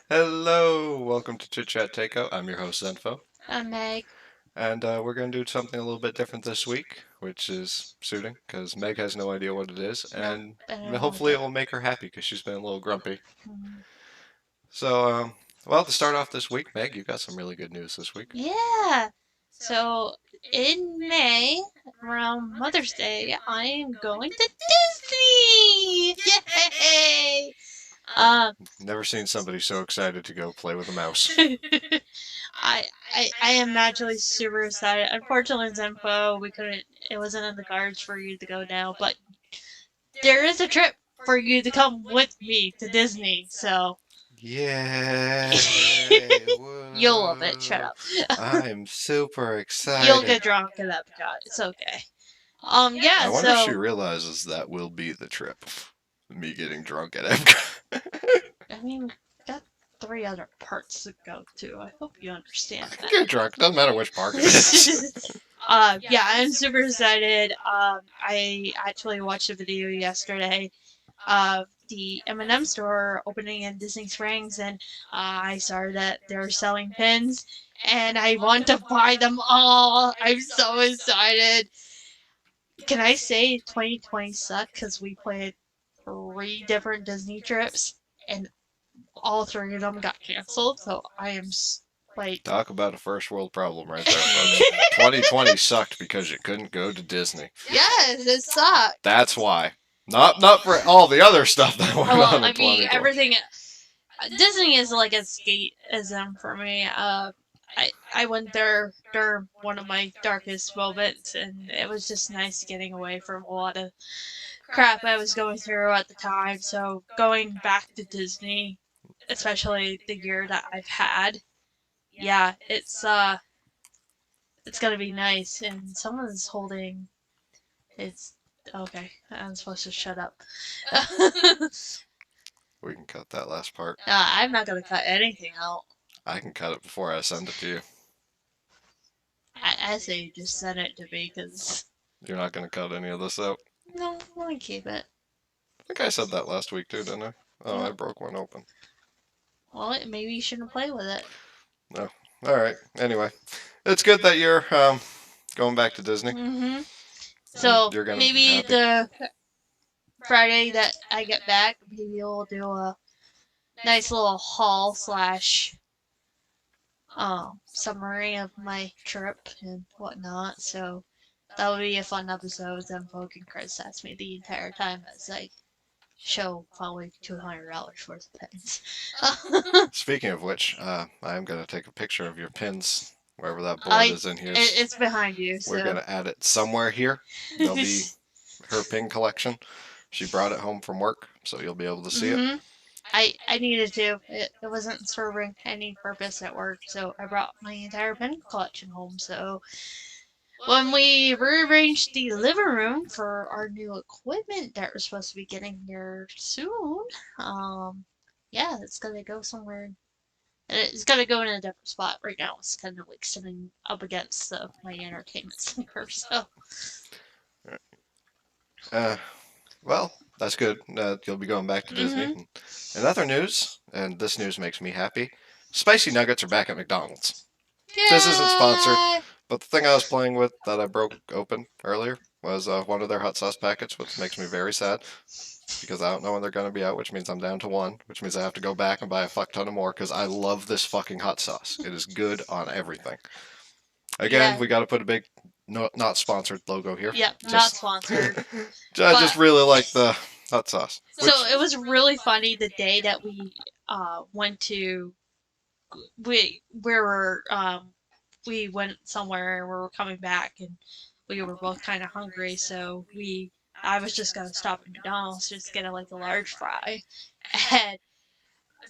Hello, welcome to ChitChat Takeout. I'm your host ZenPho, Meg. and we're going to do something a little bit different this week, which is suiting, because Meg has no idea what it is, No, and I don't know what hopefully that. it will make her happy because she's been a little grumpy. Hmm. So, well, to start off this week, Meg, you got some really good news this week. Yeah. So in May, around Mother's Day, I am going to Disney. Yay! Um, Never seen somebody so excited to go play with a mouse. I am naturally super excited. Unfortunately, Zenpho, we couldn't. It wasn't in the cards for you to go now, but there is a trip for you to come with me to Disney. So Yay! you'll love it. Shut Whoa! up. I'm super You'll excited. get drunk in Epcot. It's okay. I Yeah. wonder if she So realizes that will be the trip. Me getting drunk at Epcot. I mean, we've got three other parts to go to. I hope you understand I can that. get drunk. Doesn't matter which park it is. Yeah, I'm super excited. I actually watched a video yesterday of the M&M store opening in Disney Springs, and I saw that they're selling pins, and I want to buy them all. I'm so excited. Can I say 2020 sucked because we played three different Disney trips, and all three of them got canceled. So I am like, Talk about a first world problem right there, folks. 2020 sucked because you couldn't go to Disney. yes, it sucked. That's why. Not for all the other stuff that went Well, on in I mean, 2020. everything. Disney is like escapism for me. I went there during one of my darkest moments, and it was just nice getting away from a lot of crap I was going through at the time. So going back to Disney, especially the year that I've had, yeah, it's gonna be nice. And someone's holding. It's okay. I'm supposed to shut up. We can cut that last part. I'm not gonna cut anything out. I can cut it before I send it to you. I say just send it to me because You're not going to cut any of this out. no, let me keep it. I think I said that last week too, didn't I? Oh, I No, broke one open. well, maybe you shouldn't play with it. No. All right. Anyway, it's good that you're going back to Disney, Mm-hmm. and So you're going to be maybe happy. the Friday that I get back, maybe we'll do a nice little haul slash summary of my trip and whatnot. So that would be a fun episode. Then Vogue and Chris asked me the entire time as I show probably $200 worth of pens. Speaking of which, I'm going to take a picture of your pins wherever that board I is in here. it's behind you, We're going so. to add it somewhere here. There'll be her pin collection. She brought it home from work, so you'll be able to see it. Mhm. I needed to. It wasn't serving any purpose at work, so I brought my entire pen collection home. So when we rearranged the living room for our new equipment that we're supposed to be getting here soon, um, yeah, it's gonna go somewhere. It's gonna go in a different spot right now. It's kind of like sitting up against my entertainment center. So Uh, well, that's good. You'll be going back to Disney. mhm. In other news, and this news makes me happy, spicy nuggets are back at McDonald's. This isn't sponsored, Yeah. but the thing I was playing with that I broke open earlier was one of their hot sauce packets, which makes me very sad because I don't know when they're going to be out, which means I'm down to one, which means I have to go back and buy a fuck ton of more because I love this fucking hot sauce. It is good on everything. Again, Yeah. we got to put a big not sponsored logo here. Yep. Not Just, sponsored. I But just really like the hot sauce. so Which, it was really funny the day that we went to we went somewhere and we were coming back and we were both kind of hungry, so we I was just gonna stop at McDonald's just get like a large fry, and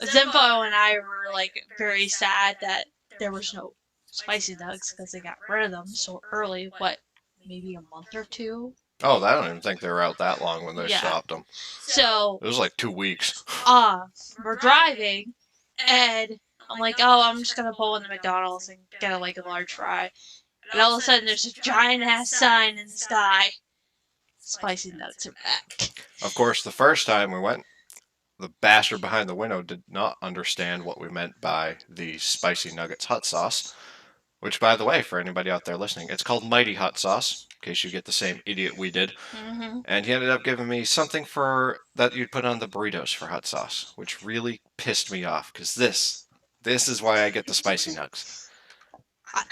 Zimbo and I were like very sad that there was no spicy nugs because they got rid of them so early. What, maybe a month or two? oh, I don't even think they were out that long when they Yeah. stopped them. So It was like 2 weeks. we're driving, and I'm like, oh, I'm just gonna pull into McDonald's and get like a large fry. And all of a sudden, there's a giant ass sign in the sky. Spicy nuts are back. Of course, the first time we went, the bastard behind the window did not understand what we meant by the spicy nuggets hot sauce, which, by the way, for anybody out there listening, it's called Mighty Hot Sauce, in case you get the same idiot we did. Hmm. And he ended up giving me something for that you'd put on the burritos for hot sauce, which really pissed me off because this is why I get the spicy nugs.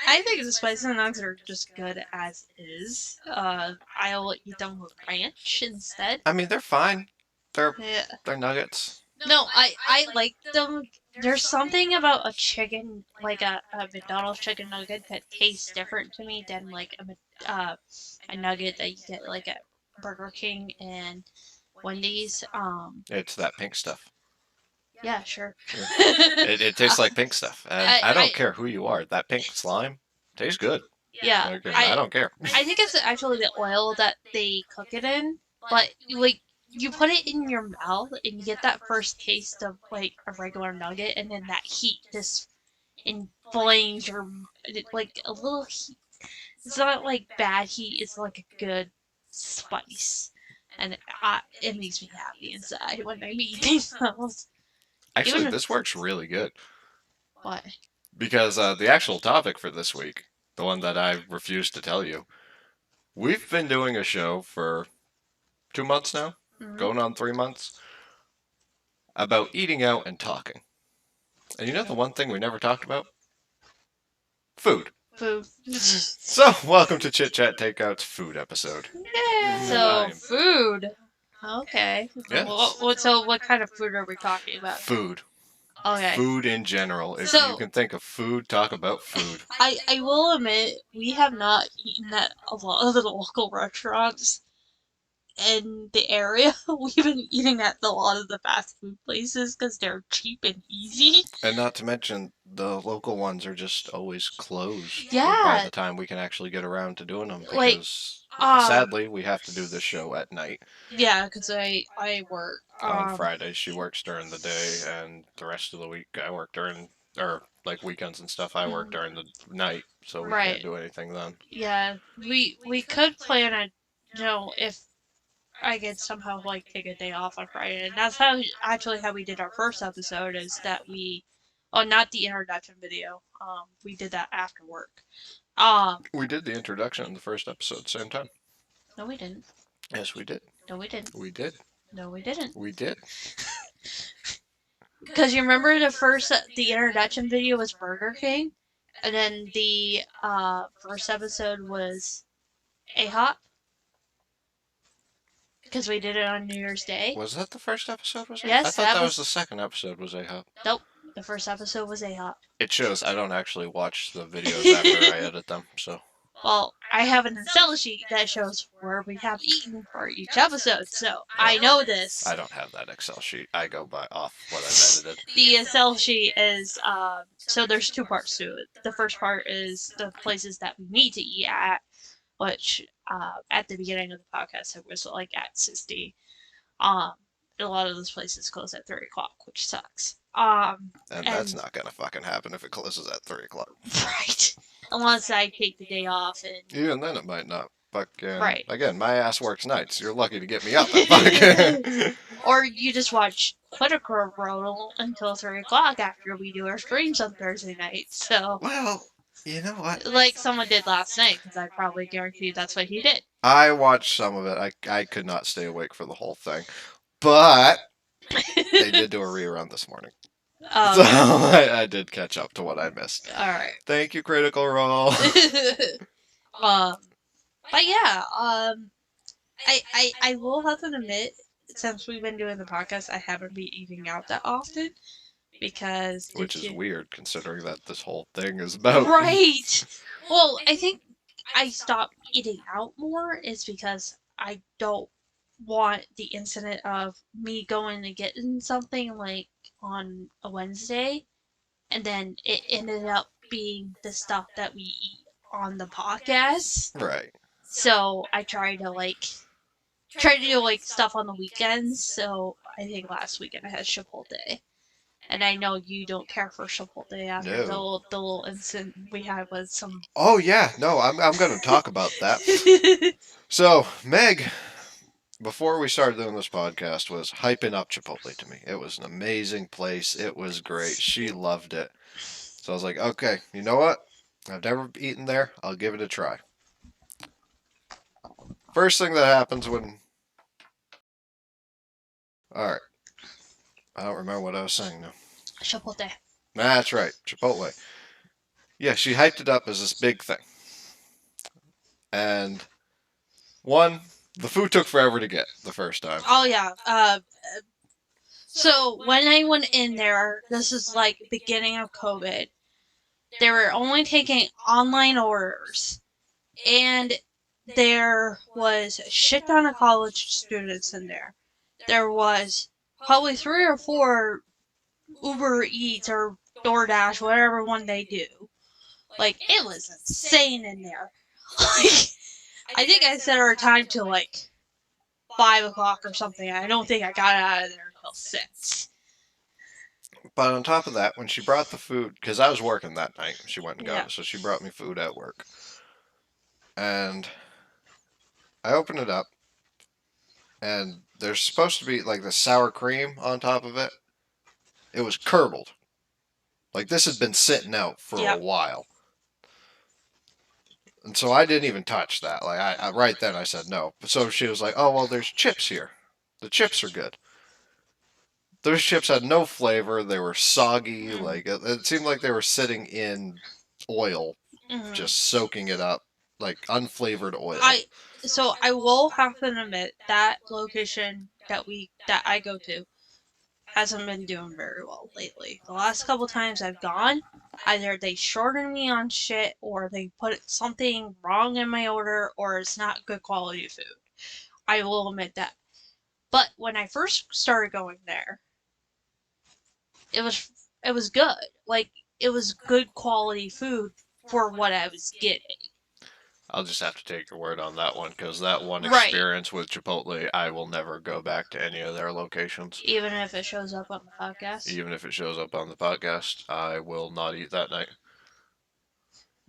I think the spicy nugs are just good as is. I'll eat them with ranch instead. I mean, they're fine. They're Yeah. they're nuggets. No, I like them. There's something about a chicken, like a McDonald's chicken nugget, that tastes different to me than like a nugget that you get like at Burger King and Wendy's. It's that pink stuff. Yeah, sure. Yeah. It tastes like pink stuff, and I don't care who you are. That pink slime tastes good. Yeah, Like, I don't care. I think it's actually the oil that they cook it in, but like you put it in your mouth and you get that first taste of like a regular nugget, and then that heat just inflames your like a little heat. It's not like bad heat; it's like a good spice, and it makes me happy inside when I'm eating those. Actually, Even this works really good what? because the actual topic for this week, the one that I refused to tell you, we've been doing a show for 2 months now, Mm-hmm. going on 3 months, about eating out and talking. And you know the one thing we never talked about? Food. Food. So, welcome to ChitChat Takeout's food episode. Yeah. So food. Okay. Yes. So what kind of food are we talking about? Food. Okay. Food in general. If So you can think of food, talk about food. I will admit we have not eaten at a lot of the local restaurants in the area. We've been eating at a lot of the fast food places because they're cheap and easy. And not to mention, the local ones are just always closed by Yeah. the time we can actually get around to doing them Like because um sadly we have to do this show at night. yeah, because I work On Fridays she works during the day, and the rest of the week I work during, or like weekends and stuff, I work during the night, so we right. can't do anything then. Yeah, we could plan a if I could somehow like take a day off on Friday, and that's how we did our first episode. Is that not the introduction video. We did that after work. Um, We did the introduction in the first episode same time. no, we didn't. Yes, we did. No, we didn't. We did. No, we didn't. We did. Because you remember the introduction video was Burger King, and then the first episode was A-Hop. Because we did it on New Year's Day. Was that the first episode? Was it? Yes, I thought that was the second episode. Was A-Hop? Nope. The first episode was A-Hop. It shows I don't actually watch the videos after I edit them, so. Well, I have an Excel sheet that shows where we have eaten for each episode, so I know this. I don't have that Excel sheet. I go by off what I've edited. The Excel sheet is so there's two parts to it. The first part is the places that we need to eat at, which at the beginning of the podcast it was like at 60. A lot of those places close at 3 o'clock, which sucks. And that's not gonna fucking happen if it closes at 3 o'clock. Right. Unless I take the day off and Even then it might not. Fucking. Right. Again, my ass works nights. You're lucky to get me up at fucking. or you just watch Critical Role until 3 o'clock after we do our streams on Thursday nights. So, Well, you know what? like someone did last night, because I probably guarantee that's what he did. I watched some of it. I could not stay awake for the whole thing. But they did do a rerun this morning. So I did catch up to what I missed. Alright. Thank you, Critical Role. But yeah, I will have to admit, since we've been doing the podcast, I haven't been eating out that often. Because Which is weird, considering that this whole thing is about. Right! Well, I think I stopped eating out more is because I don't want the incident of me going to get something like on a Wednesday, and then it ended up being the stuff that we eat on the podcast. Right. So I try to do like stuff on the weekends. So I think last weekend I had Chipotle. And I know you don't care for Chipotle after the little incident we had with some. Oh yeah, no, I'm going to talk about that. So Meg before we started doing this podcast, was hyping up Chipotle to me. It was an amazing place. It was great. She loved it. So I was like, okay, you know what? I've never eaten there. I'll give it a try. First thing that happens when. Alright, I don't remember what I was saying now. Chipotle. That's right, Chipotle. Yeah, she hyped it up as this big thing. And one, the food took forever to get the first time. Oh yeah. So when I went in there, this is like beginning of COVID. They were only taking online orders, and there was a shit ton of college students in there. There was probably 3 or 4 Uber Eats or DoorDash, whatever one they do. Like, it was insane in there. Like, I think I set our time to like 5 o'clock or something. I don't think I got out of there until 6. But on top of that, when she brought the food, because I was working that night, she went and got Yeah. it, so she brought me food at work. And I opened it up, and there's supposed to be like the sour cream on top of it. It was curdled. Like this had been sitting out for a Yep. while. And so I didn't even touch that. Like I right then I said no. So she was like, "Oh well, there's chips here. The chips are good." Those chips had no flavor. They were soggy. Mm. Like it seemed like they were sitting in oil, Mm. just soaking it up, like unflavored oil. I will have to admit that location that I go to hasn't been doing very well lately. The last couple times I've gone, either they shorten me on shit or they put something wrong in my order or it's not good quality food. I will admit that. But when I first started going there, it was it was good. Like, it was good quality food for what I was getting. I'll just have to take your word on that one because that one Right. experience with Chipotle, I will never go back to any of their locations. Even if it shows up on the podcast. Even if it shows up on the podcast, I will not eat that night.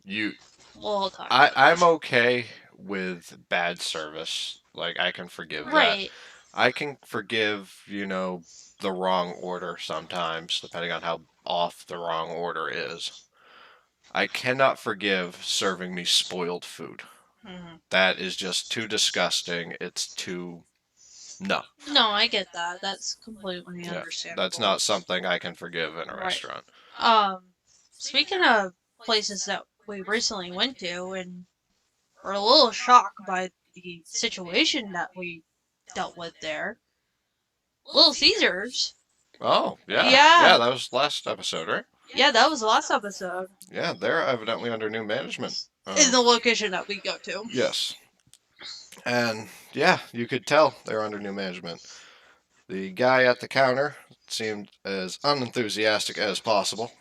You, We'll talk I, about I'm that. okay with bad service. Like I can forgive that. Right. I can forgive, the wrong order sometimes, depending on how off the wrong order is. I cannot forgive serving me spoiled food. Mm-hmm. That is just too disgusting. It's too. No. No, I get that. That's completely Yeah. That's understandable. not something I can forgive in a Right. restaurant. Speaking of places that we recently went to and were a little shocked by the situation that we dealt with there. Little Caesars. Oh, yeah. Yeah. Yeah, that was last episode, right? Yeah, that was the last episode. Yeah, they're evidently under new management. In the location that we go to. Yes. And yeah, you could tell they're under new management. The guy at the counter seemed as unenthusiastic as possible,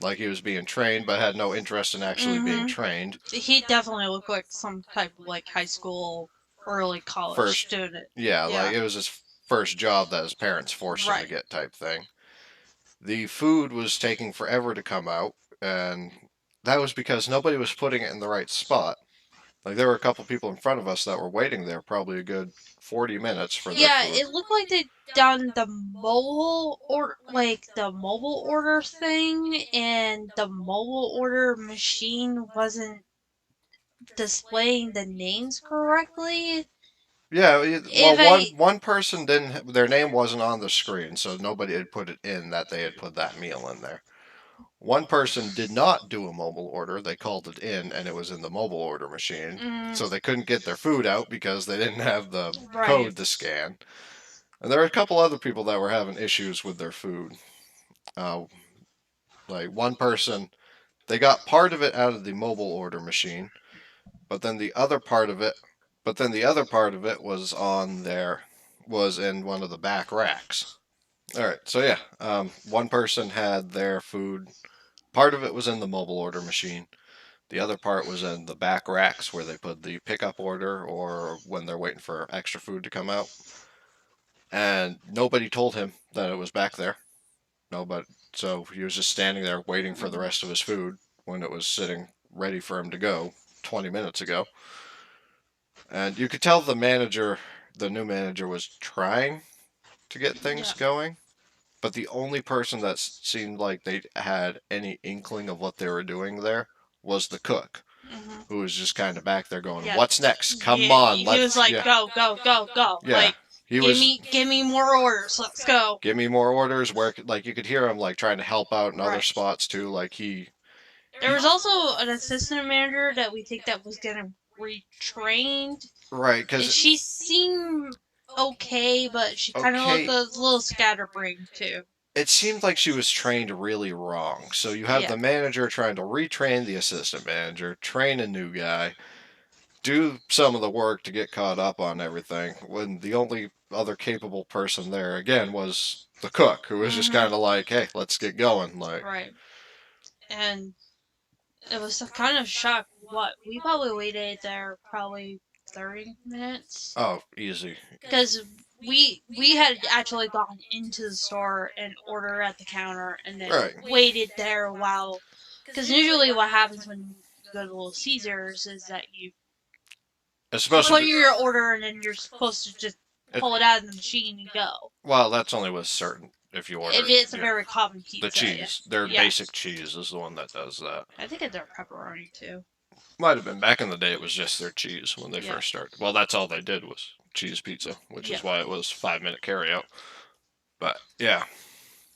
like he was being trained but had no interest in actually being Mm-hmm. trained. He definitely looked like some type of like high school, early college First, student. yeah, Yeah. like it was his first job that his parents forced him to Right. get type thing. The food was taking forever to come out, and that was because nobody was putting it in the right spot. Like there were a couple people in front of us that were waiting there probably a good 40 minutes for their Yeah, food. it looked like they'd done the mobile order thing, and the mobile order machine wasn't displaying the names correctly. Yeah, well, If one I one person didn't. Their name wasn't on the screen, so nobody had put it in that they had put that meal in there. One person did not do a mobile order. They called it in, and it was in the mobile order machine, so they couldn't get their food out because they didn't have the right. code to scan. And there were a couple other people that were having issues with their food. Uh, like one person, they got part of it out of the mobile order machine, but then the other part of it, was in one of the back racks. All right, so yeah, one person had their food. Part of it was in the mobile order machine. The other part was in the back racks where they put the pickup order or when they're waiting for extra food to come out. And nobody told him that it was back there. Nobody. So he was just standing there waiting for the rest of his food when it was sitting ready for him to go 20 minutes ago. And you could tell the manager the new manager was trying to get things Yeah. going, but the only person that seemed like they had any inkling of what they were doing there was the cook, Hmm. who was just kind of back there going, Yeah. "What's next? Come on, He was let's like, yeah, go, go, go, go. yeah." Like, He was give me more orders. Let's go. give me more orders. Where like you could hear him like trying to help out in other Right. spots too. Like There he was also an assistant manager that we think that was getting retrained, right and because she seemed okay, but she kind of looked okay, a little scatterbrained too. it seemed like she was trained really wrong. So you have Yeah. the manager trying to retrain the assistant manager, train a new guy, do some of the work to get caught up on everything, when the only other capable person there again was the cook, who was just Hmm. kind of like, "Hey, let's get going." Like, Right. And it was a kind of shock. What we probably waited there probably 30 minutes oh, easy. because we had actually gone into the store and order at the counter and then Right. waited there while because usually what happens when you go to Little Caesars is that you It's supposed to put be. your order and then you're supposed to just It, pull it out of the machine and go. well, that's only with certain. If you order, If it's a yeah, very common the pizza, yeah. cheese, their Yeah. basic cheese is the one that does that. I think it's their pepperoni too. Might have been back in the day. It was just their cheese when they Yeah. first started. Well, that's all they did was cheese pizza, which Yeah. is why it was 5 minute carryout. But yeah,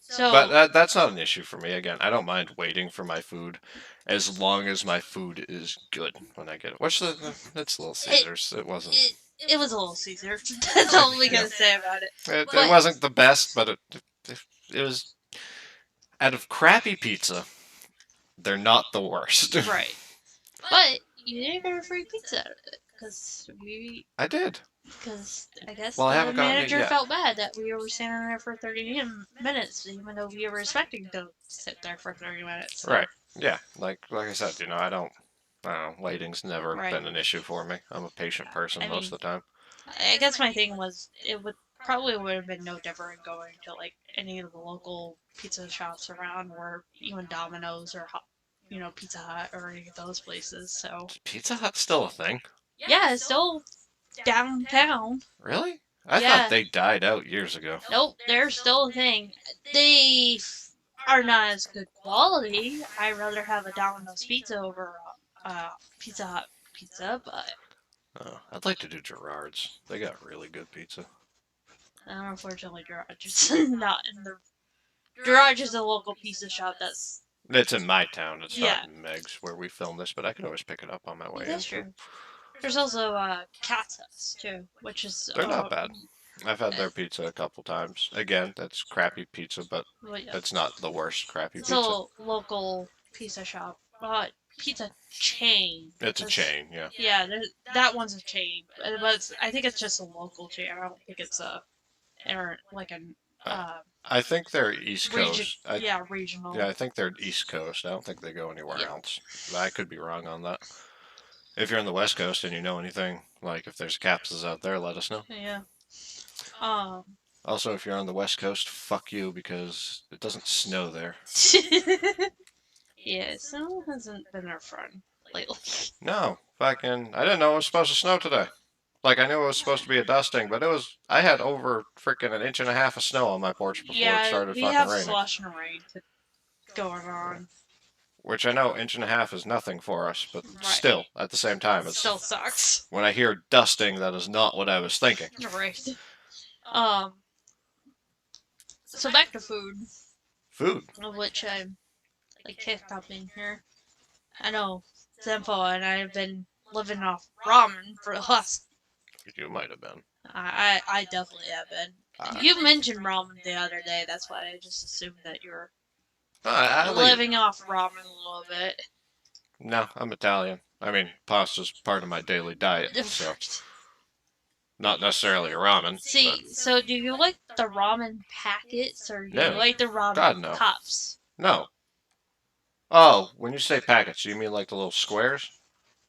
but So that's not an issue for me. Again, I don't mind waiting for my food, as long as my food is good when I get it. What's It's Little it Caesars. It wasn't. it it was a Little Caesar. That's all we Yeah. can say about it. It But wasn't the best, but it was out of crappy pizza. They're not the worst. right. But you didn't get a free pizza out of it I did. because I guess Well, I the haven't gotten it manager yet. felt bad that we were standing there for 30 minutes, even though we were expecting to sit there for 30 minutes. So. Right. Yeah. Like I said, I don't know. Waiting's never Right. been an issue for me. I'm a patient person I most mean, of the time. I guess my thing was it would have been no different going to like any of the local pizza shops around, or even Domino's or Pizza Hut or any of those places. So Is Pizza Hut still a thing? yeah, it's still downtown. Really? I thought Yeah, they died out years ago. nope, they're still a thing. They are not as good quality. I'd rather have a Domino's pizza over Pizza Hut pizza, but Oh, I'd like to do Gerard's. They got really good pizza. unfortunately, Garage is not in the. Garage is a local pizza shop that's. It's in my town. It's Yeah, not in Meg's where we film this, but I could always pick it up on my way in that's too. true. There's also Cat's House too, which is They're not bad. I've had their pizza a couple times. Again, that's crappy pizza, but well, yeah, it's not the worst crappy it's pizza. a local pizza shop, pizza chain. It's a chain, yeah. Yeah, that one's a chain, but I think it's just a local chain. I don't think it's a like an I think they're East region. Coast. Yeah, regional. Yeah, I think they're East Coast. I don't think they go anywhere Yeah. else. I could be wrong on that. If you're on the West Coast and you know anything, like if there's capsules out there, let us know. Yeah. Um. Also, if you're on the West Coast, fuck you because it doesn't snow there. Yeah, snow hasn't been our friend lately. No, fucking, I didn't know it was supposed to snow today. Like I knew it was supposed to be a dusting, but it was. I had over freaking an inch and a half of snow on my porch before it Yeah, started we fucking have raining. slush and rain going on. Which I know inch and a half is nothing for us, but Right. still, at the same time, it's Still sucks. when I hear dusting, that is not what I was thinking. Right. Um. So back to food, Food. which I'm like kicked up in here. I know ZenPho and I have been living off ramen for the last. You might have been. I definitely have been. You mentioned ramen the other day. That's why I just assumed that you were I living off ramen a little bit. No, I'm Italian. I mean, pasta's part of my daily diet, so not necessarily a ramen. See, so do you like the ramen packets or do you No. like the ramen God, no. cups? No. Oh, when you say packets, you mean like the little squares?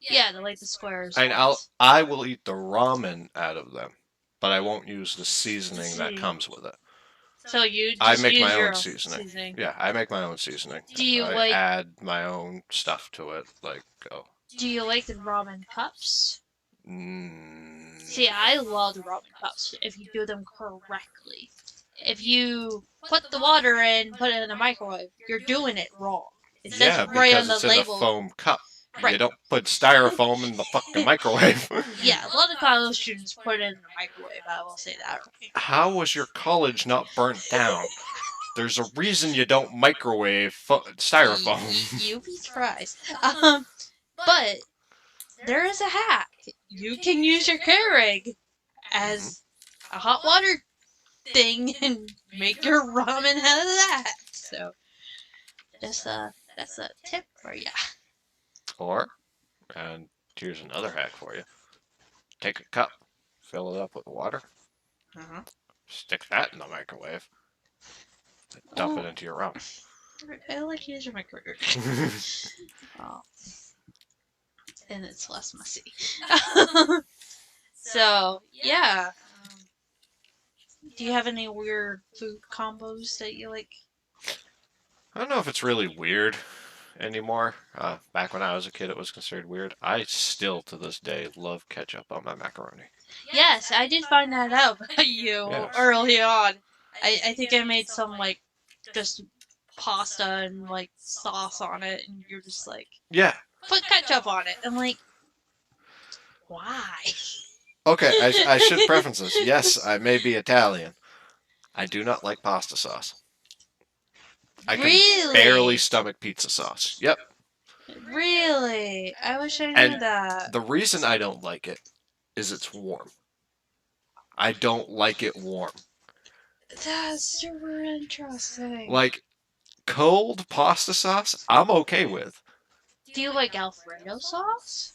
Yeah, the squares. And ones. I will eat the ramen out of them, but I won't use the seasoning that See. comes with it. So you just I make use my your own seasoning. Yeah, I make my own seasoning. Do you I add my own stuff to it, like Do you like the ramen cups? See, I love the ramen cups if you do them correctly. If you put the water in, put it in the microwave, you're doing it wrong. It says Yeah, right on because the it's in a label. foam cup. You Right. don't put styrofoam in the fucking microwave. Yeah, a lot of college students put it in the microwave. I will say that. Right. How was your college not burnt down? There's a reason you don't microwave styrofoam. You'd be surprised. But there is a hack. You can use your Keurig Mhm. as a hot water thing and make your ramen out of that. So that's a tip for you. Or, and here's another hack for you: take a cup, fill it up with water, Uh-huh. stick that in the microwave, dump it Oh, into your ramen. I like to use your microwave. Oh, and it's less messy. So yeah. Do you have any weird food combos that you like? I don't know if it's really weird anymore. Back when I was a kid, it was considered weird. I still, to this day, love ketchup on my macaroni. Yes, I did find that out about you Yes. early on. I think I made some like just pasta and like sauce on it, and you're just like, Yeah. put ketchup on it. I'm like, why? Okay, I should preface this. Yes, I may be Italian. I do not like pasta sauce. I can barely Really? stomach pizza sauce. Yep. Really? I wish I knew And that. the reason I don't like it is it's warm. I don't like it warm. That's super interesting. Like cold pasta sauce, I'm okay with. Do you like Alfredo sauce?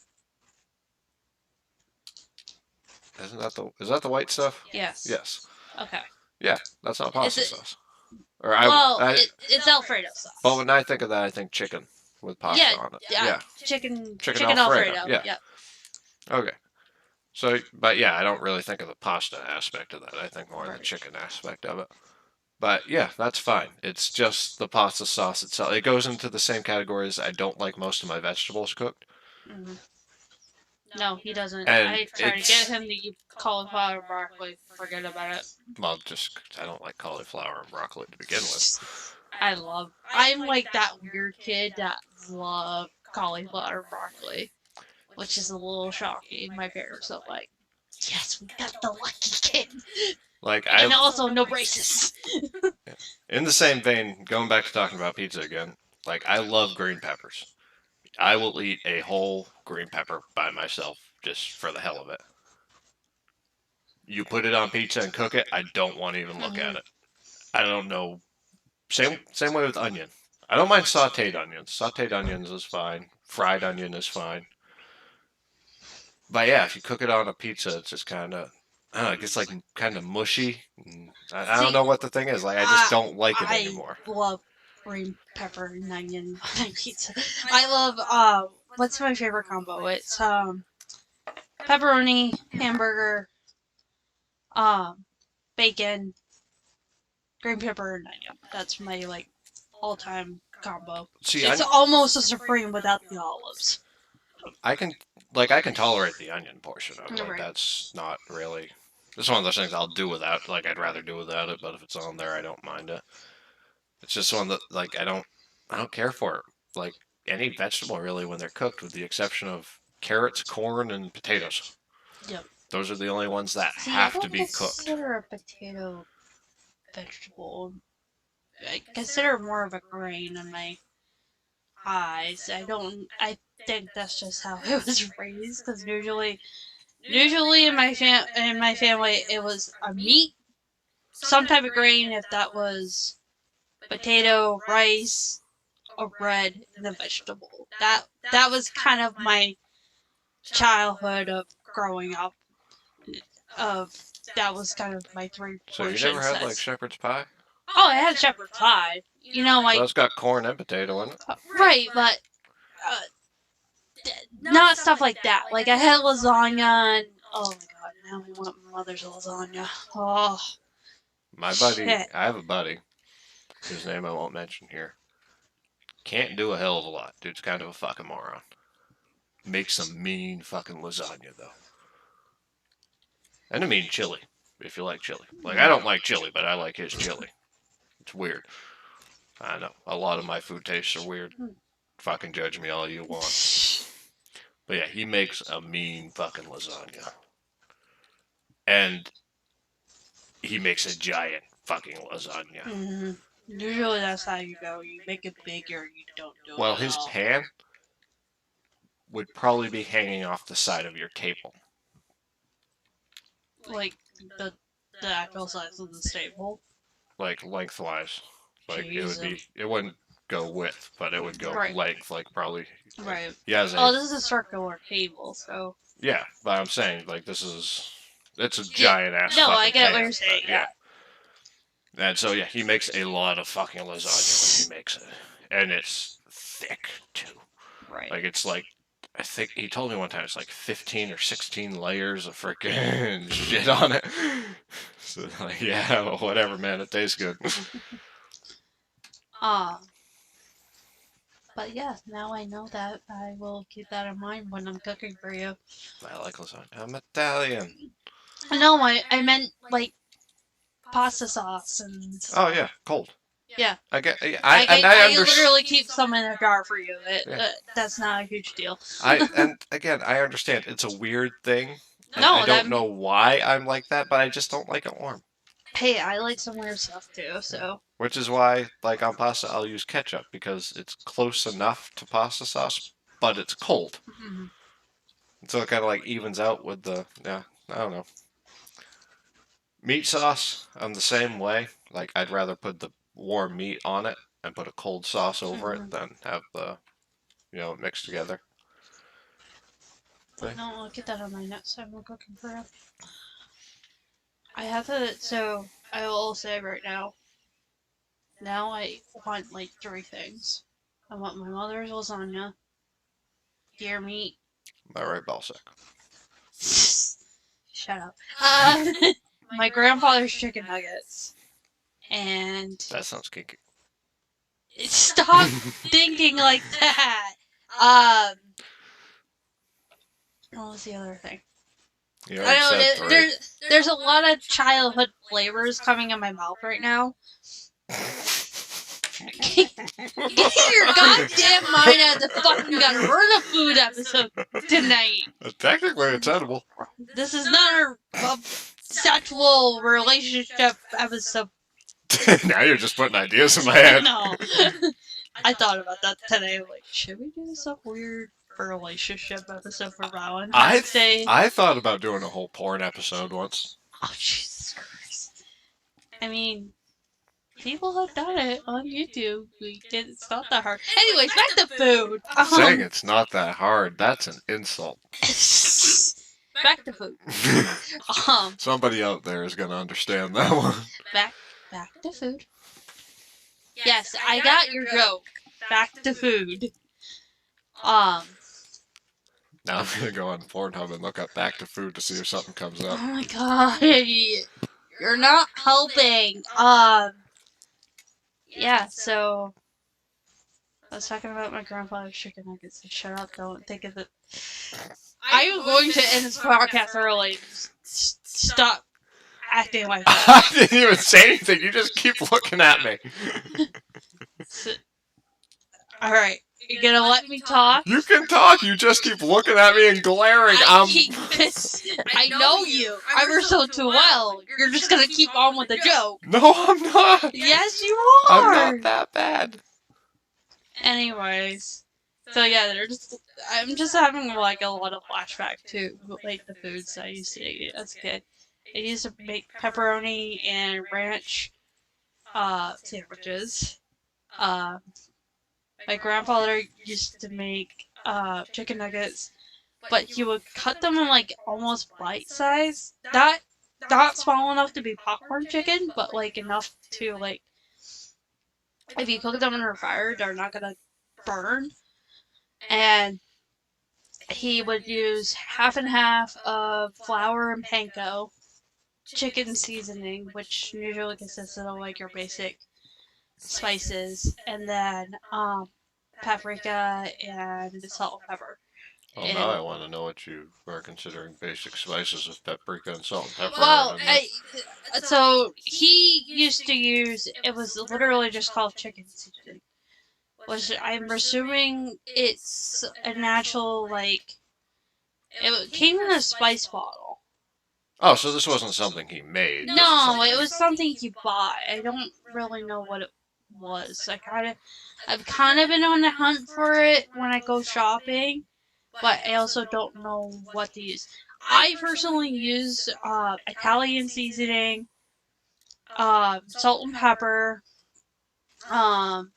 Isn't that the is that the white stuff? Yes. Yes. Okay. Yeah, that's not Is pasta it? sauce. Or Well, it's Alfredo but sauce. when I think of that, I think chicken with Yeah, pasta on it. yeah. Yeah, chicken Chicken Alfredo. Alfredo. Yeah. Yep. Okay. So, but yeah, I don't really think of the pasta aspect of that. I think more of the Right. chicken aspect of it. But yeah, that's fine. It's just the pasta sauce itself. It goes into the same category as I don't like most of my vegetables cooked. Mm. No, he doesn't. And I try to get it's, him to eat cauliflower broccoli. Forget about it. well, just 'cause I don't like cauliflower and broccoli to begin with. I'm like that weird kid that love cauliflower broccoli, which is a little shocking. My parents are like, yes, we got the lucky kid. Like, And also no braces. in the same vein, going back to talking about pizza again, like, I love green peppers. I will eat a whole green pepper by myself just for the hell of it. You put it on pizza and cook it, I don't want to even look at Mhm. it. I don't know. Same way with onion. I don't mind sautéed onions. Sautéed onions is fine. Fried onion is fine. But yeah, if you cook it on a pizza, it's just kind of, I don't know, it gets like kind of mushy. I don't See, know what the thing is. Like, I just I don't like it I anymore. love green pepper and onion on my pizza. I love what's my favorite combo? It's pepperoni, hamburger, um bacon, green pepper and onion. That's my like all time combo. See, It's almost a supreme without the olives. I can, like, I can tolerate the onion portion of it. Like, Right. that's not really. It's one of those things I'll do without. Like, I'd rather do without it, but if it's on there, I don't mind it. It's just one that, like, I don't care for it. Like any vegetable really when they're cooked, with the exception of carrots, corn, and potatoes. Yep. Those are the only ones that See, I have to don't be cooked. consider a potato vegetable. I consider it more of a grain in my eyes. I don't. I think that's just how I was raised. Because usually in my family, it was a meat, some type of grain. If that was potato, rice, or bread, and a vegetable. That was kind of my childhood of growing up. Of that was kind of my three So you portion never had like sets. shepherd's pie? Oh, I had shepherd's pie. You know, Well, like it's got corn and potato in it. right, but uh, not stuff like that. Like I had lasagna and oh my god, now I want my mother's lasagna. Oh My buddy, shit. I have a buddy whose name I won't mention here. Can't do a hell of a lot. Dude's kind of a fucking moron. Makes some mean fucking lasagna though. And I mean chili, if you like chili. Like, I don't like chili, but I like his chili. It's weird. I know. A lot of my food tastes are weird. Fucking judge me all you want. But yeah, he makes a mean fucking lasagna. And he makes a giant fucking lasagna. Mm-hmm. Usually that's how you go. You make it big or you don't do Well, it at his all. pan would probably be hanging off the side of your table. Like the the actual size of the staple. Like lengthwise. Like it would Jeez. be, it wouldn't go width, but it would go Right. length. Like probably, like, Right. he has Oh, a, this is a circular table, so. yeah, but I'm saying, like, it's a Yeah. giant ass No, I fucking get what pan. you're saying. But yeah. And so, yeah, he makes a lot of fucking lasagna when he makes it. And it's thick, too. Right. Like, it's like, I think he told me one time it's like 15 or 16 layers of freaking shit on it. So, like, yeah, well, whatever, man, it tastes good. Um. But yeah, now I know that. I will keep that in mind when I'm cooking for you. I like lasagna. I'm Italian. No, I meant like pasta sauce and Oh, stuff. yeah, cold. Yeah. I get, I understand. literally keep some in a jar for you. Yeah. That's not a huge deal. And again, I understand it's a weird thing, and I No, that. don't know why I'm like that, but I just don't like it warm. Hey, I like some weird stuff too. So. Which is why, like on pasta, I'll use ketchup because it's close enough to pasta sauce, but it's cold. Mhm. So it kind of like evens out with the, yeah, I don't know. Meat sauce, I'm the same way. Like, I'd rather put the warm meat on it and put a cold sauce over it Mhm. than have the, mixed together. But no, I'll get that on my next time I'm cooking for you. I have to. So I will say right now. Now I want like three things. I want my mother's lasagna, deer meat. My right ball sack. Shut up. My grandfather's chicken nuggets. And That sounds kinky. stop thinking like that. Um, what was the other thing? You I already know said three. there's a lot of childhood flavors coming in my mouth right now. Get your goddamn mind out of the fucking gutter. We're in a food episode tonight. Technically, it's edible. This is not a sexual relationship episode. Now you're just putting ideas in my head. No. I thought about that today. Like, should we do some weird relationship episode for Valentine's Day? I thought about doing a whole porn episode once. Oh, Jesus Christ. I mean, people have done it on YouTube. It's not that hard. Anyways, back to food. Saying it's not that hard, that's an insult. Back to food. Somebody out there is gonna understand that one. Back to food. Yes, I got your joke. Back to food. Now I'm gonna go on Pornhub and look up back to food to see if something comes Oh up. my god. You're not helping. Yeah, so I was talking about my grandfather's chicken nuggets. So shut up, don't think of it. I am going to end this podcast early. Stop acting like that. I didn't even say anything. You just keep looking at me. Alright, you're gonna let me talk? You can talk. You just keep looking at me and glaring. I know you. I work so too well. You're just gonna keep on with the joke. No, I'm not. Yes, you I'm are. not that bad. Anyways, so yeah, I'm just having like a lot of flashback to like the foods I used to eat as a kid. I used to make pepperoni and ranch sandwiches. My grandfather used to make chicken nuggets, but he would cut them in like almost bite size. Not small enough to be popcorn chicken, but like enough to like if you cook them in a fire, they're not gonna burn. And he would use half and half of flour and panko, chicken seasoning, which usually consists of like your basic spices, and then paprika and salt and pepper. Well, now And I want to know what you are considering basic spices of paprika and salt and pepper are well, in there. so he used to use it was literally just called chicken seasoning. Which I'm assuming it's a natural like it came in a spice bottle. Oh, so this wasn't something he made. This is No, something it he. was something you bought. I don't really know what it was. I've kind of been on the hunt for it when I go shopping, but I also don't know what to use. I personally use Italian seasoning, salt and pepper, um,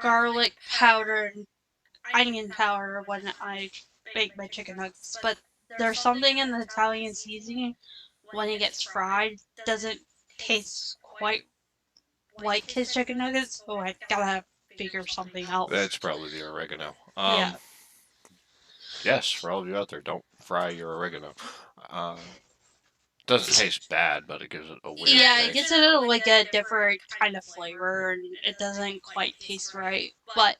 garlic powder, and onion powder when I bake my chicken nuggets. But there's something in the Italian seasoning when it gets fried doesn't taste quite like his chicken nuggets, so I gotta figure something else. That's probably the oregano. Yeah. Yes, for all of you out there, don't fry your oregano. Doesn't taste bad, but it gives it a weird Yeah, it taste. gets it like a different kind of flavor and it doesn't quite taste right. But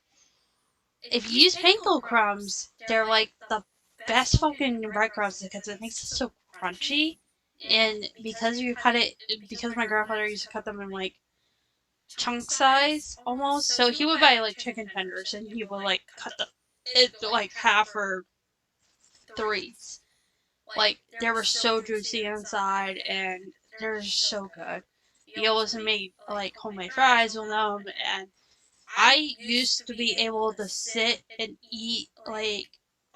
if you use panko crumbs, they're like the best fucking breadcrumbs because it makes it so crunchy. And because my grandfather used to cut them in like chunk size almost. So he would buy like chicken tenders and he would like cut it like half or threes. Like they were so juicy inside and they're so good. He always made like homemade fries with them, and I used to be able to sit and eat like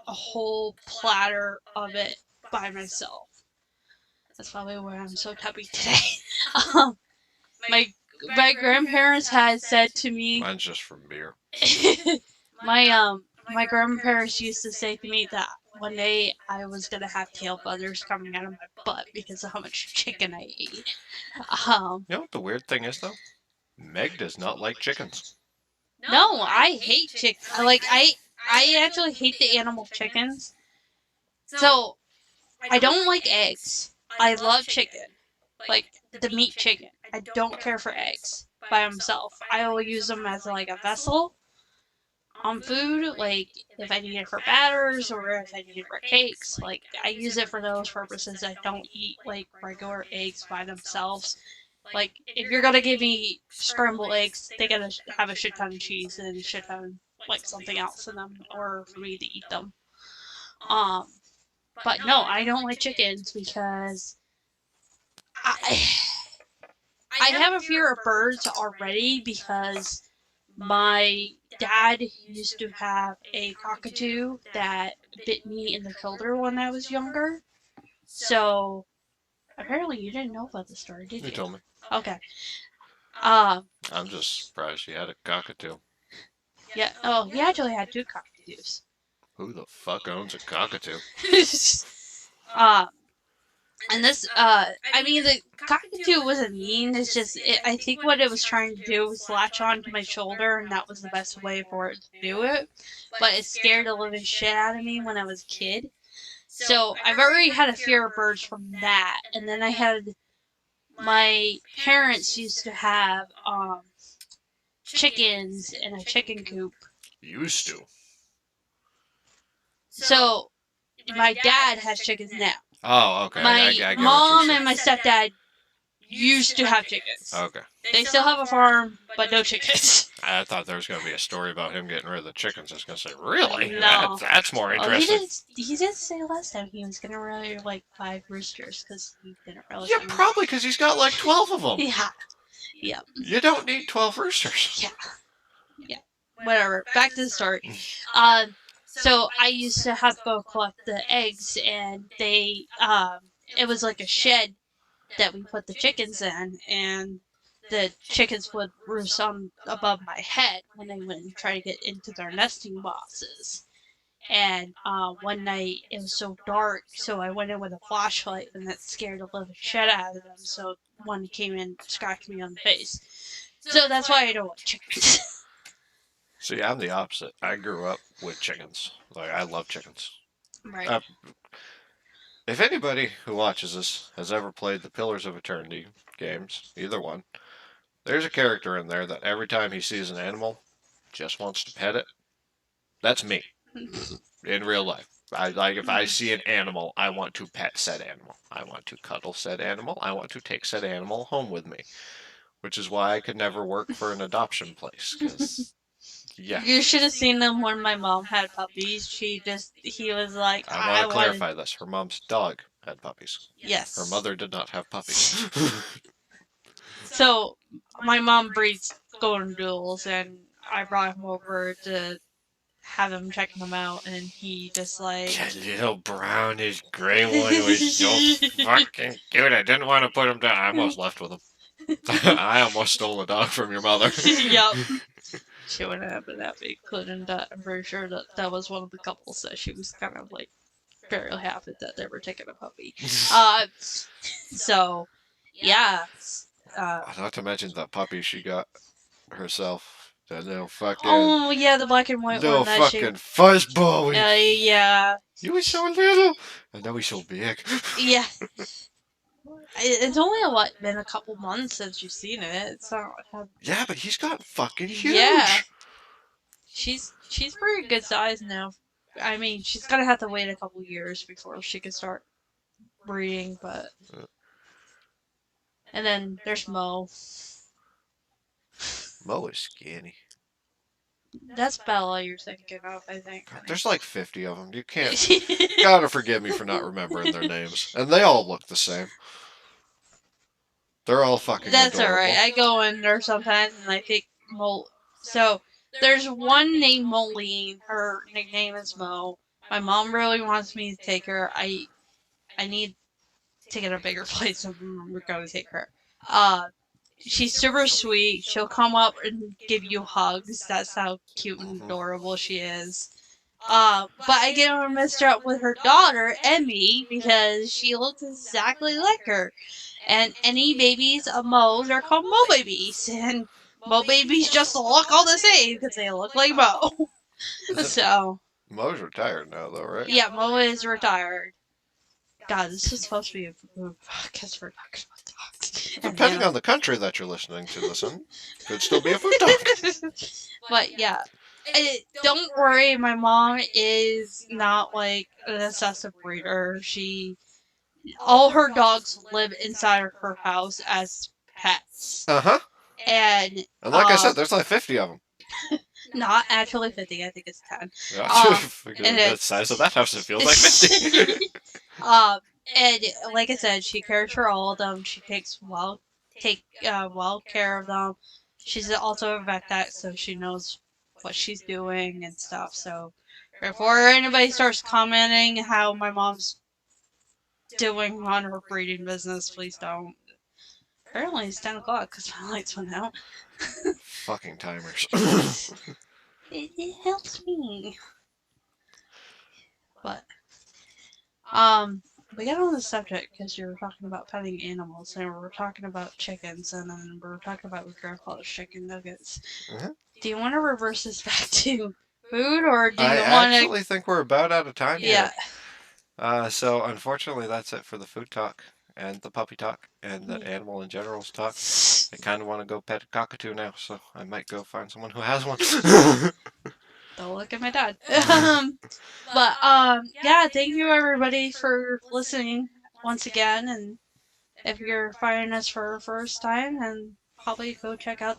a whole platter of it by myself. That's probably why I'm so tubby today. um, my my grandparents had said to me, Mine's just from beer. my grandparents used to say to me that one day I was gonna have tail feathers coming out of my butt because of how much chicken I ate. Um, You know what the weird thing is, though? Meg does not like chickens. no, I hate chicken. I actually hate the animal chickens. So I don't like eggs. I love chicken, like the meat chicken. I don't care for eggs by themselves. I will use them as like a vessel on food, like if I need it for batters or if I need it for cakes. Like I use it for those purposes. I don't eat like regular eggs by themselves. Like if you're gonna give me scrambled eggs, they gotta have a shit ton of cheese and a shit ton like something else in them, or for me to eat them. Um, but no, I don't like chickens because I I have a fear of birds already because my dad used to have a cockatoo that bit me in the shoulder when I was younger. So apparently you didn't know about the story, did You you? told me. Okay. Um. I'm just surprised you had a cockatoo. Yeah. Oh, he actually had two cockatoos. Who the fuck owns a cockatoo? um. And this, I mean, the cockatoo wasn't mean. It's just, I think what it was trying to do was latch onto my shoulder, and that was the best way for it to do it. But it scared the living shit out of me when I was a kid. So I've already had a fear of birds from that. And then I had, my parents used to have, chickens in a chicken coop. Used to. So my dad has chickens now. Oh, okay. I My get what you're mom saying. and my stepdad used to have chickens. Okay. They still have a farm, but no chickens. I thought there was going to be a story about him getting rid of the chickens. I was going to say, really? No. That's more Well, he interesting. did. He did say last time he was gonna really like buy roosters because he didn't really. Yeah, probably because he's got like 12 of them. Yeah. Yeah. You don't need 12 roosters. Yeah. Yeah. Whatever. Back to the story. Um. So I used to have to go collect the eggs, and it was like a shed that we put the chickens in, and the chickens would roost on above my head when they went and try to get into their nesting boxes. And one night it was so dark, so I went in with a flashlight, and that scared the living shit out of them. So one came in and scratched me on the face. So that's why I don't like chickens. See, I'm the opposite. I grew up with chickens. Like, I love chickens. Right. Uh, if anybody who watches this has ever played the Pillars of Eternity games, either one, there's a character in there that every time he sees an animal, just wants to pet it. That's me in real life. I like if I see an animal, I want to pet said animal. I want to cuddle said animal. I want to take said animal home with me, which is why I could never work for an adoption place. Cause yeah, You should have seen them when my mom had puppies. He was like, I want I to wanted. clarify this. Her mom's dog had puppies. Her Yes. mother did not have puppies. So, my mom breeds golden doodles, and I brought him over to have him check them out, and he just like. That little brownish gray one was so fucking cute. I didn't want to put him down. I almost left with him. I almost stole a dog from your mother. Yup. She wouldn't have been happy, couldn't. I'm pretty sure that was one of the couples that she was kind of like very happy that they were taking a puppy. So yeah. Not to mention the puppy she got herself. That Oh yeah, the black and white little one that she. fucking fuzzball. Yeah. You were so little, and now he's so big. Yeah. It's only been a couple months since you've seen it. It's not. Yeah, but he's got fucking huge. Yeah. She's pretty good size now. I mean, she's gonna have to wait a couple years before she can start breeding, but. And then there's Mo. Mo is skinny. That's Bella you're thinking of, I think. There's like 50 of them. You can't. Gotta forgive me for not remembering their names, and they all look the same. They're all fucking That's adorable. alright. I go in there sometimes and I think Mo. So there's one named Moline. Her nickname is Mo. My mom really wants me to take her. I need to get a bigger place, so we're going to take her. She's super sweet. She'll come up and give you hugs. That's how cute and adorable she is. But I get her mixed up with her daughter, Emmy, because she looks exactly like her. And any babies of Mo's are called Mo babies. And Mo babies just look all the same because they look like Mo. So, Mo's retired now, though, right? yeah, Mo is retired. God, this is supposed to be a food podcast for talking about dogs. Depending on the country that you're listening to this in, could still be a food talk. But yeah. Don't worry, my mom is not like an obsessive breeder. All her dogs live inside of her house as pets. Uh-huh. And like I said, there's like 50 of them. Not actually 50, I think it's 10. And the size of that house, it feels like 50. And like I said, she cares for all of them. She takes well care of them. She's also a vet tech, so she knows what she's doing and stuff. So before anybody starts commenting how my mom's doing on her breeding business, please don't. Apparently it's 10 o'clock because my lights went out. Fucking timers. It helps me. But we got on the subject because you were talking about petting animals, and we were talking about chickens, and then we were talking about grandpa's chicken nuggets. Mm-hmm. Do you want to reverse this back to food, or do you want to? I actually think we're about out of time Yeah. here. So unfortunately, that's it for the food talk and the puppy talk and the animal in general's talk. I kind of want to go pet a cockatoo now, so I might go find someone who has one. Don't look at my dad. Yeah, thank you everybody for listening once again, and if you're finding us for the first time, then probably go check out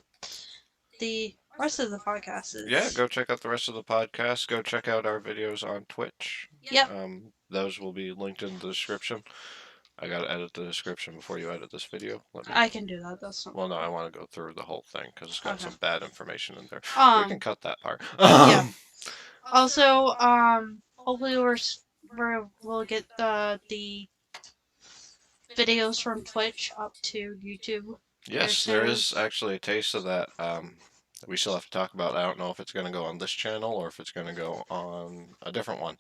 the rest of the podcasts. Yeah, go check out the rest of the podcast. Go check out our videos on Twitch. Yep. Those will be linked in the description. I gotta edit the description before you edit this video. I can do that. That's not. Well, no, I want to go through the whole thing because it's got some bad information in there. We can cut that part. Yeah. Also, hopefully we'll get the videos from Twitch up to YouTube. Yes, there is actually a taste of that. We still have to talk about. I don't know if it's going to go on this channel or if it's going to go on a different one.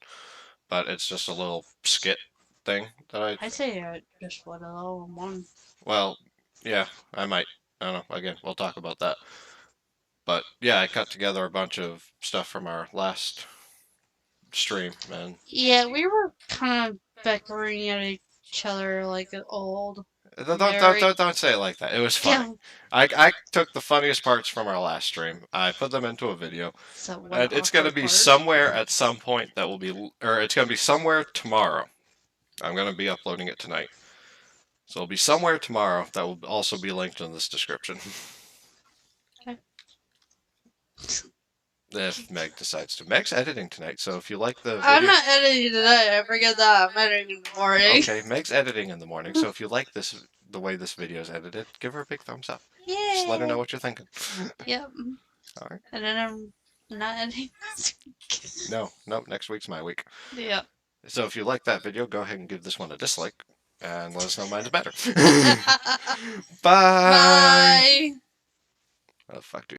But it's just a little skit thing that I say just let it all in one. Well, yeah, I might. I don't know. Again, we'll talk about that. But yeah, I cut together a bunch of stuff from our last stream, and yeah, we were kind of bickering at each other like old. Very. Don't say it like that. It was funny. Yeah. I took the funniest parts from our last stream. I put them into a video, So one and it's gonna awkward be part. somewhere at some point that will be, or it's gonna be somewhere tomorrow. I'm gonna be uploading it tonight, so it'll be somewhere tomorrow. That will also be linked in this description. Okay. If Meg decides to. Meg's editing tonight, so if you like the I'm video, not editing today. I forget that. I'm editing in the morning. okay, Meg's editing in the morning. So if you like the way this video is edited, give her a big thumbs up. Yay. Just let her know what you're thinking. Yep. All right. And then I'm not editing this week. No, nope. Next week's my week. Yep. So if you like that video, go ahead and give this one a dislike, and let us know mine's better. Bye. Bye. How the fuck do